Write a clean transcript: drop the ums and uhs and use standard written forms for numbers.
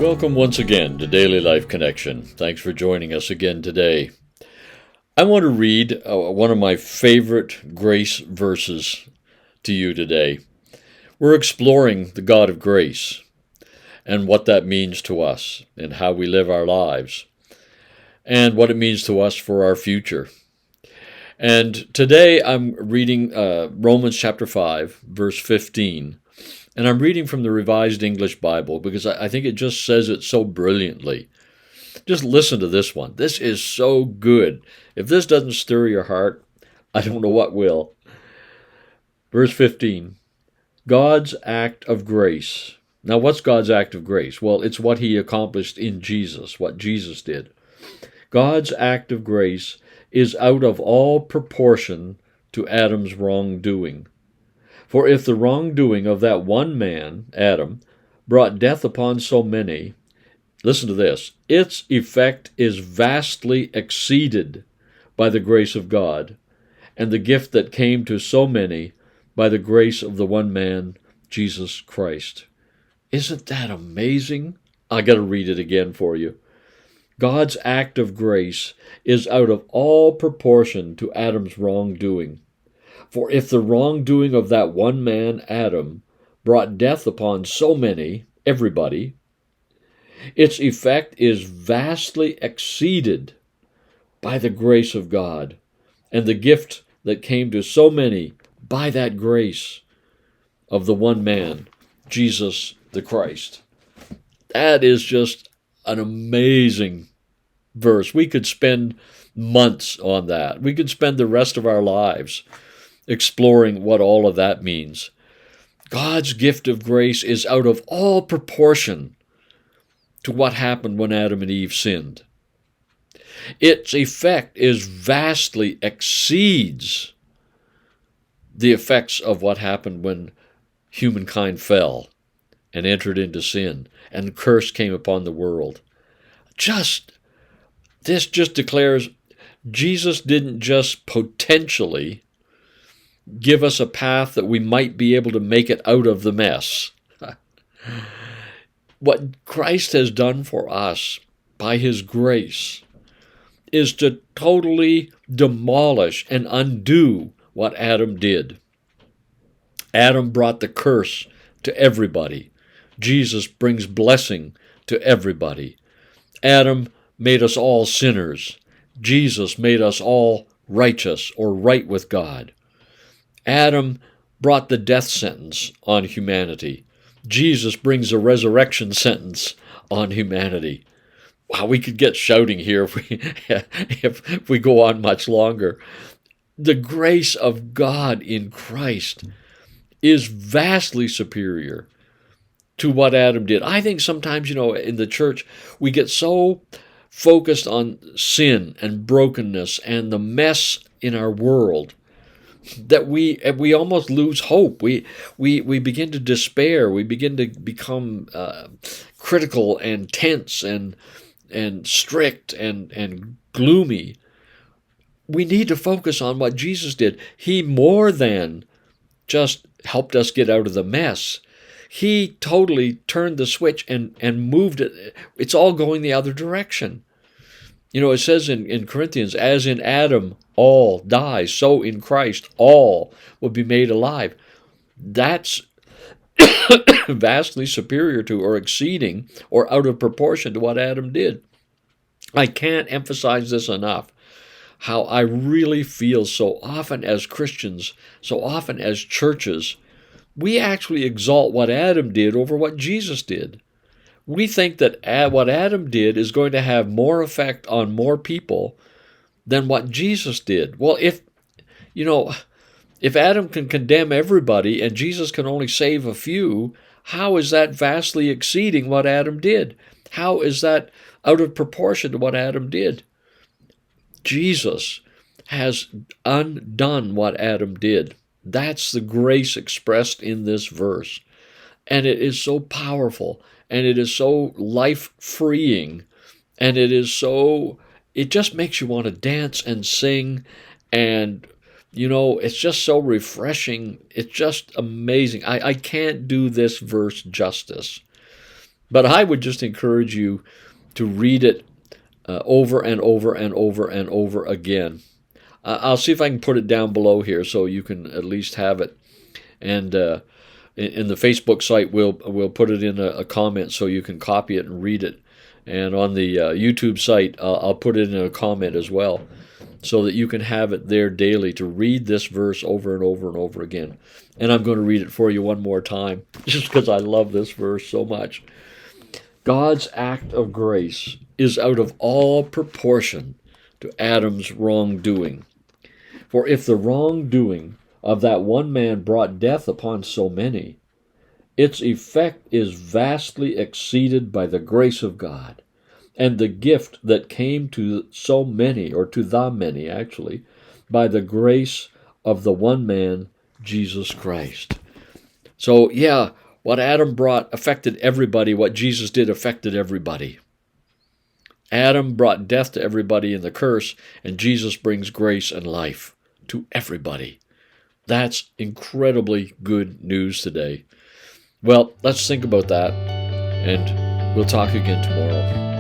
Welcome once again to Daily Life Connection. Thanks for joining us again today. I want to read one of my favorite grace verses to you today. We're exploring the God of grace and what that means to us and how we live our lives and what it means to us for our future. And today I'm reading Romans chapter 5, verse 15. And I'm reading from the Revised English Bible because I think it just says it so brilliantly. Just listen to this one. This is so good. If this doesn't stir your heart, I don't know what will. Verse 15, God's act of grace. Now, what's God's act of grace? Well, it's what he accomplished in Jesus, what Jesus did. God's act of grace is out of all proportion to Adam's wrongdoing. For if the wrongdoing of that one man, Adam, brought death upon so many, listen to this, its effect is vastly exceeded by the grace of God, and the gift that came to so many by the grace of the one man, Jesus Christ. Isn't that amazing? I got to read it again for you. God's act of grace is out of all proportion to Adam's wrongdoing. For if the wrongdoing of that one man, Adam, brought death upon so many, everybody, its effect is vastly exceeded by the grace of God and the gift that came to so many by that grace of the one man, Jesus the Christ. That is just an amazing verse. We could spend months on that. We could spend the rest of our lives exploring what all of that means. God's gift of grace is out of all proportion to what happened when Adam and Eve sinned. Its effect is vastly exceeds the effects of what happened when humankind fell and entered into sin and curse came upon the world. This just declares Jesus didn't just potentially give us a path that we might be able to make it out of the mess. What Christ has done for us by his grace is to totally demolish and undo what Adam did. Adam brought the curse to everybody. Jesus brings blessing to everybody. Adam made us all sinners. Jesus made us all righteous or right with God. Adam brought the death sentence on humanity. Jesus brings a resurrection sentence on humanity. Wow, we could get shouting here if we go on much longer. The grace of God in Christ is vastly superior to what Adam did. I think sometimes, in the church, we get so focused on sin and brokenness and the mess in our world that we almost lose hope. We begin to despair. We begin to become critical and tense and strict and gloomy. We need to focus on what Jesus did. He more than just helped us get out of the mess. He totally turned the switch and moved it. It's all going the other direction. It says in Corinthians, as in Adam all die, so in Christ all will be made alive. That's vastly superior to or exceeding or out of proportion to what Adam did. I can't emphasize this enough, how I really feel so often as Christians, so often as churches, we actually exalt what Adam did over what Jesus did. We think that what Adam did is going to have more effect on more people than what Jesus did. Well, if Adam can condemn everybody and Jesus can only save a few, how is that vastly exceeding what Adam did? How is that out of proportion to what Adam did? Jesus has undone what Adam did. That's the grace expressed in this verse. And it is so powerful, and it is so life-freeing, and it just makes you want to dance and sing, and, it's just so refreshing. It's just amazing. I can't do this verse justice. But I would just encourage you to read it over and over and over and over again. I'll see if I can put it down below here so you can at least have it. And in the Facebook site, we'll put it in a comment so you can copy it and read it. And on the YouTube site, I'll put it in a comment as well, so that you can have it there daily to read this verse over and over and over again. And I'm going to read it for you one more time, just because I love this verse so much. God's act of grace is out of all proportion to Adam's wrongdoing. For if the wrongdoing of that one man brought death upon so many, its effect is vastly exceeded by the grace of God, and the gift that came to so many, or to the many actually, by the grace of the one man, Jesus Christ. So yeah, what Adam brought affected everybody. What Jesus did affected everybody. Adam brought death to everybody in the curse, and Jesus brings grace and life to everybody. That's incredibly good news today. Well, let's think about that, and we'll talk again tomorrow.